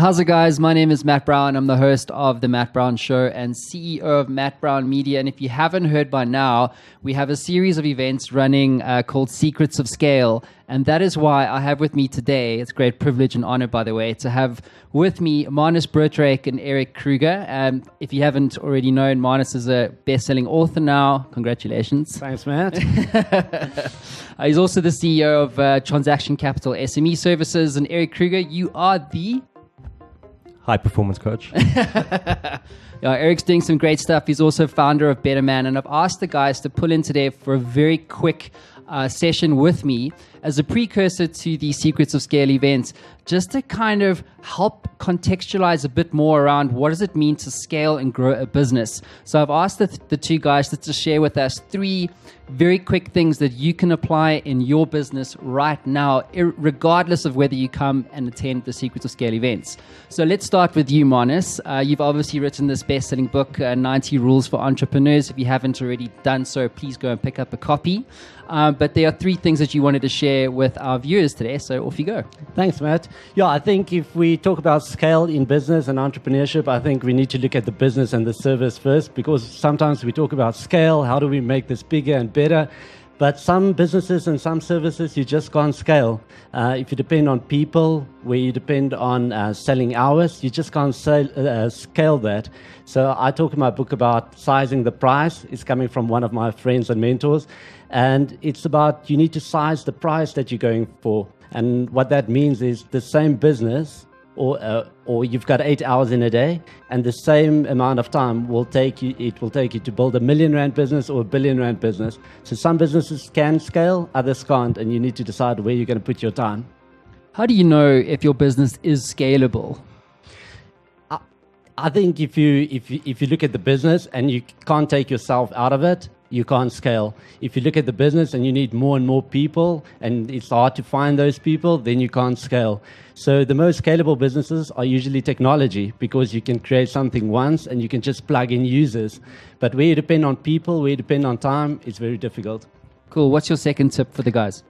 How's it, guys? My name is Matt Brown. I'm the host of The Matt Brown Show and CEO of Matt Brown Media. And if you haven't heard by now, we have a series of events running called Secrets of Scale. And that is why I have with me today, it's a great privilege and honor, by the way, to have with me Marnus Broodryk and Erik Kruger. If you haven't already known, Marnus is a best-selling author now. Congratulations. Thanks, Matt. He's also the CEO of Transaction Capital SME Services. And Erik Kruger, you are the high performance coach. Yeah, Erik's doing some great stuff. He's also founder of Better Man. And I've asked the guys to pull in today for a very quick session with me as a precursor to the Secrets of Scale events, just to kind of help contextualize a bit more around what does it mean to scale and grow a business. So I've asked the two guys to share with us 3 very quick things that you can apply in your business right now, regardless of whether you come and attend the Secrets of Scale events. So let's start with you, Marnus. You've obviously written this best-selling book, 90 Rules for Entrepreneurs. If you haven't already done so, please go and pick up a copy. But there are 3 things that you wanted to share with our viewers today, so off you go. Thanks, Matt. Yeah, I think if we talk about scale in business and entrepreneurship, I think we need to look at the business and the service first, because sometimes we talk about scale, how do we make this bigger and better? But some businesses and some services, you just can't scale. If you depend on people, where you depend on selling hours, you just can't scale that. So I talk in my book about sizing the price. It's coming from one of my friends and mentors. And it's about you need to size the price that you're going for. And what that means is the same business, or you've got 8 hours in a day, and the same amount of time will take you to build a R1 million business or a R1 billion business. So some businesses can scale, others can't, and you need to decide where you're going to put your time. How do you know if your business is scalable? I think if you look at the business and you can't take yourself out of it, you can't scale. If you look at the business and you need more and more people and it's hard to find those people, then you can't scale. So the most scalable businesses are usually technology, because you can create something once and you can just plug in users. But where you depend on people, where you depend on time, it's very difficult. Cool. What's your second tip for the guys?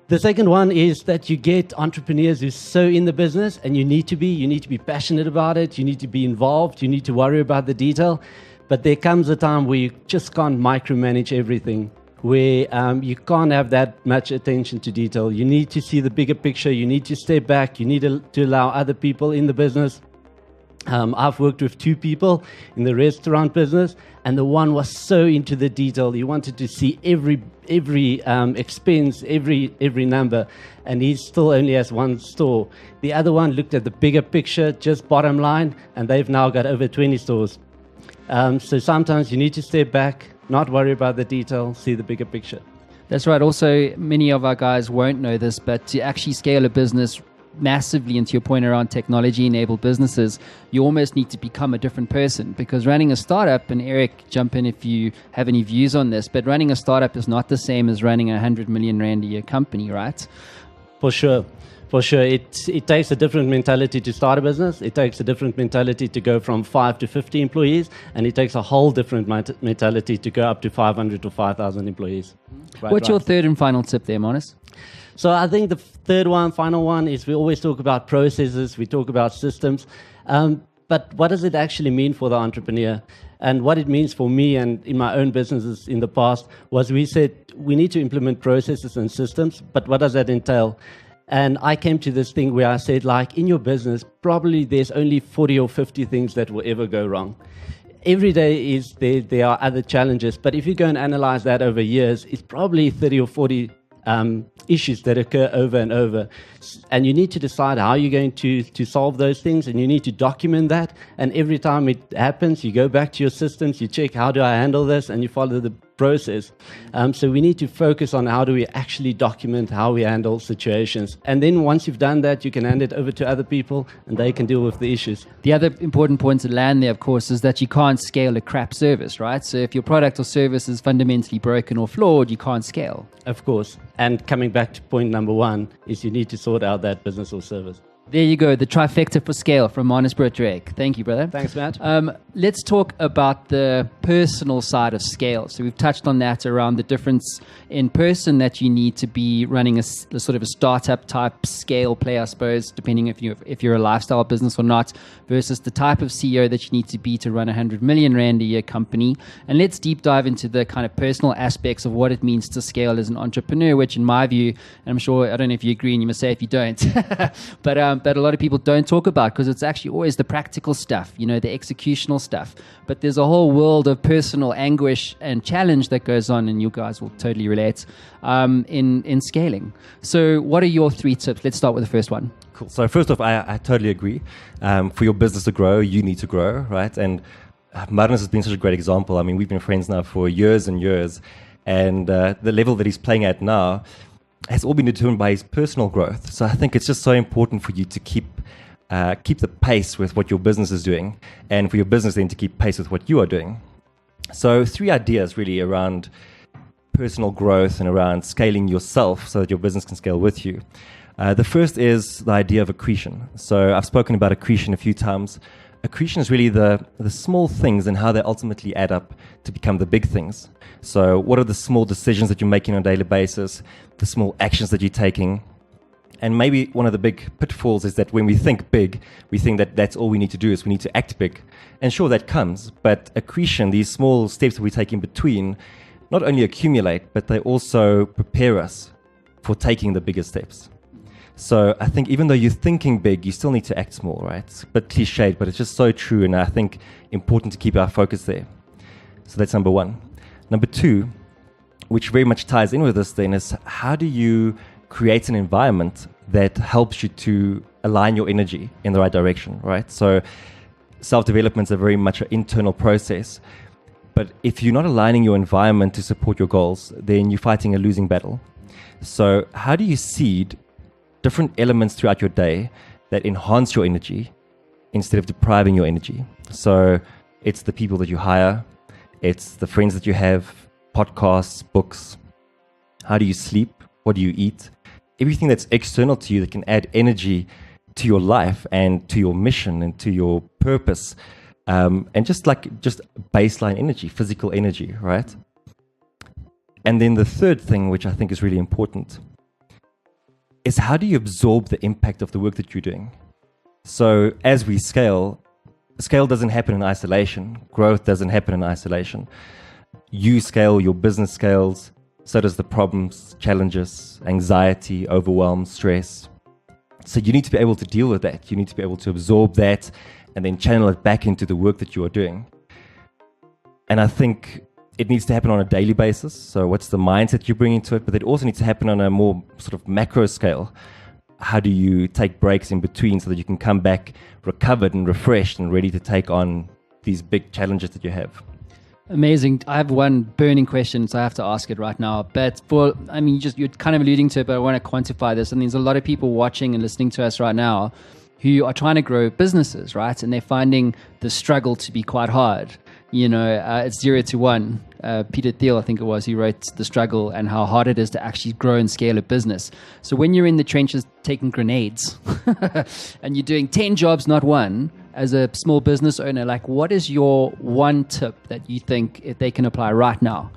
The second one is that you get entrepreneurs who's so in the business, and you need to be passionate about it. You need to be involved. You need to worry about the detail. But there comes a time where you just can't micromanage everything, where you can't have that much attention to detail. You need to see the bigger picture. You need to step back. You need to allow other people in the business. I've worked with 2 people in the restaurant business, and the one was so into the detail. He wanted to see every expense, every number, and he still only has 1 store. The other one looked at the bigger picture, just bottom line, and they've now got over 20 stores. So sometimes you need to step back, not worry about the detail, see the bigger picture. That's right. Also, many of our guys won't know this, but to actually scale a business massively, into your point around technology-enabled businesses, you almost need to become a different person, because running a startup, and Erik, jump in if you have any views on this, but running a startup is not the same as running a 100 million rand a year company, right? For sure. It takes a different mentality to start a business. It takes a different mentality to go from 5 to 50 employees, and it takes a whole different mentality to go up to 500 to 5,000 employees. What's your third and final tip there, Marnus? So I think the final one is we always talk about processes, we talk about systems, but what does it actually mean for the entrepreneur? And what it means for me and in my own businesses in the past was we said we need to implement processes and systems, but what does that entail? And I came to this thing where I said, like, in your business, probably there's only 40 or 50 things that will ever go wrong. Every day there are other challenges, but if you go and analyze that over years, it's probably 30 or 40 issues that occur over and over. And you need to decide how you're going to solve those things, and you need to document that. And every time it happens, you go back to your systems, you check, how do I handle this? And you follow the process. So we need to focus on how do we actually document how we handle situations. And then once you've done that, you can hand it over to other people and they can deal with the issues. The other important point to land there, of course, is that you can't scale a crap service, right? So if your product or service is fundamentally broken or flawed, you can't scale. Of course. And coming back to point number one is you need to sort out that business or service. There you go, the trifecta for scale from Marnus Broodryk. Thank you, brother. Thanks, Matt. Let's talk about the personal side of scale. So we've touched on that around the difference in person that you need to be running a sort of a startup type scale play, I suppose, depending if you're a lifestyle business or not, versus the type of CEO that you need to be to run 100 million rand a year company. And let's deep dive into the kind of personal aspects of what it means to scale as an entrepreneur, which in my view, and I'm sure, I don't know if you agree, and you must say if you don't, but a lot of people don't talk about, because it's actually always the practical stuff, the executional stuff. But there's a whole world of personal anguish and challenge that goes on, and you guys will totally relate in scaling. So what are your 3 tips? Let's start with the first one. Cool. So first off, I totally agree. For your business to grow, you need to grow, right? And Marnus has been such a great example. I mean, we've been friends now for years and years, and the level that he's playing at now has all been determined by his personal growth. So I think it's just so important for you to keep the pace with what your business is doing, and for your business then to keep pace with what you are doing. So 3 ideas really around personal growth and around scaling yourself so that your business can scale with you. The first is the idea of accretion. So I've spoken about accretion a few times. Accretion is really the small things and how they ultimately add up to become the big things. So what are the small decisions that you're making on a daily basis, the small actions that you're taking? And maybe one of the big pitfalls is that when we think big, we think that that's all we need to do is we need to act big. And sure, that comes, but accretion, these small steps that we take in between, not only accumulate, but they also prepare us for taking the bigger steps. So I think even though you're thinking big, you still need to act small, right? It's a bit cliched, but it's just so true, and I think important to keep our focus there. So that's number 1. Number 2, which very much ties in with this then, is how do you create an environment that helps you to align your energy in the right direction, right? So self-development is a very much an internal process. But if you're not aligning your environment to support your goals, then you're fighting a losing battle. So how do you seed different elements throughout your day that enhance your energy instead of depriving your energy? So it's the people that you hire, it's the friends that you have, podcasts, books. How do you sleep? What do you eat? Everything that's external to you that can add energy to your life and to your mission and to your purpose. And just baseline energy, physical energy, right? And then the third thing, which I think is really important, is how do you absorb the impact of the work that you're doing? So as we scale doesn't happen in isolation. Growth doesn't happen in isolation. You scale, your business scales, so does the problems, challenges, anxiety, overwhelm, stress. So you need to be able to deal with that. You need to be able to absorb that and then channel it back into the work that you are doing. And I think it needs to happen on a daily basis. So what's the mindset you bring into it? But it also needs to happen on a more sort of macro scale. How do you take breaks in between so that you can come back recovered and refreshed and ready to take on these big challenges that you have? Amazing. I have one burning question, so I have to ask it right now. But you're kind of alluding to it, but I want to quantify this. And there's a lot of people watching and listening to us right now who are trying to grow businesses, right? And they're finding the struggle to be quite hard. It's 0 to 1. Peter Thiel, I think it was, he wrote The Struggle and how hard it is to actually grow and scale a business. So when you're in the trenches taking grenades and you're doing 10 jobs, not one, as a small business owner, what is your one tip that you think if they can apply right now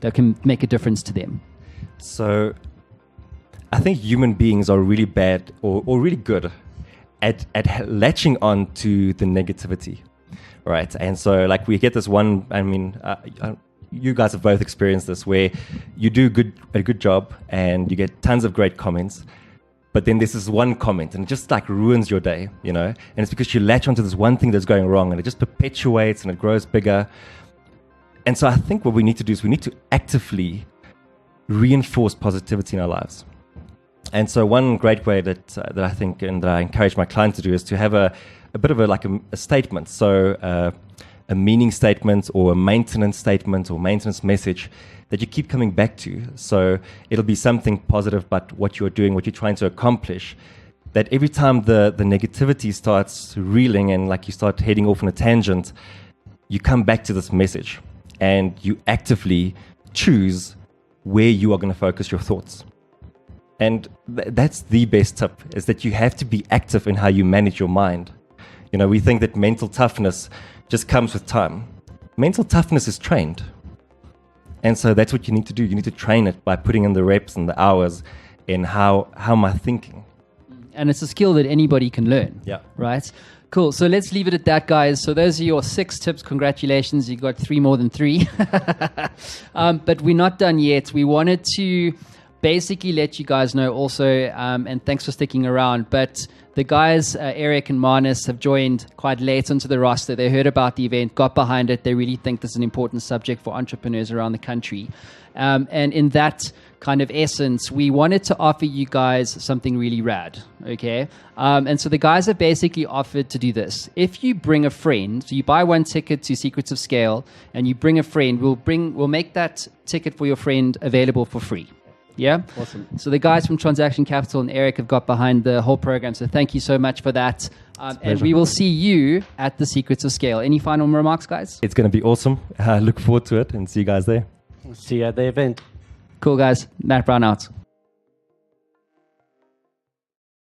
that can make a difference to them? So I think human beings are really bad or really good at latching on to the negativity. Right. And so we get this one, you guys have both experienced this, where you do a good job and you get tons of great comments, but then there's this one comment and it just ruins your day, and it's because you latch onto this one thing that's going wrong and it just perpetuates and it grows bigger. And so I think what we need to do is we need to actively reinforce positivity in our lives. And so one great way that I think and that I encourage my clients to do is to have a bit of a statement. So a meaning statement or a maintenance statement or maintenance message that you keep coming back to. So it'll be something positive about what you're doing, what you're trying to accomplish, that every time the negativity starts reeling and you start heading off on a tangent, you come back to this message and you actively choose where you are going to focus your thoughts. And that's the best tip, is that you have to be active in how you manage your mind. You know, we think that mental toughness just comes with time. Mental toughness is trained. And so that's what you need to do. You need to train it by putting in the reps and the hours in how am I thinking. And it's a skill that anybody can learn. Yeah. Right? Cool. So let's leave it at that, guys. So those are your 6 tips. Congratulations. You got 3 more than 3. But we're not done yet. We wanted to basically let you guys know also, and thanks for sticking around, but the guys, Erik and Marnus, have joined quite late onto the roster. They heard about the event, got behind it. They really think this is an important subject for entrepreneurs around the country. And in that kind of essence, we wanted to offer you guys something really rad, okay? And so the guys have basically offered to do this. If you bring a friend, so you buy 1 ticket to Secrets of Scale, and you bring a friend, we'll make that ticket for your friend available for free. Yeah? Awesome. So the guys from Transaction Capital and Erik have got behind the whole program. So thank you so much for that. And we will see you at the Secrets of Scale. Any final remarks, guys? It's going to be awesome. Look forward to it and see you guys there. See you at the event. Cool, guys. Matt Brown out.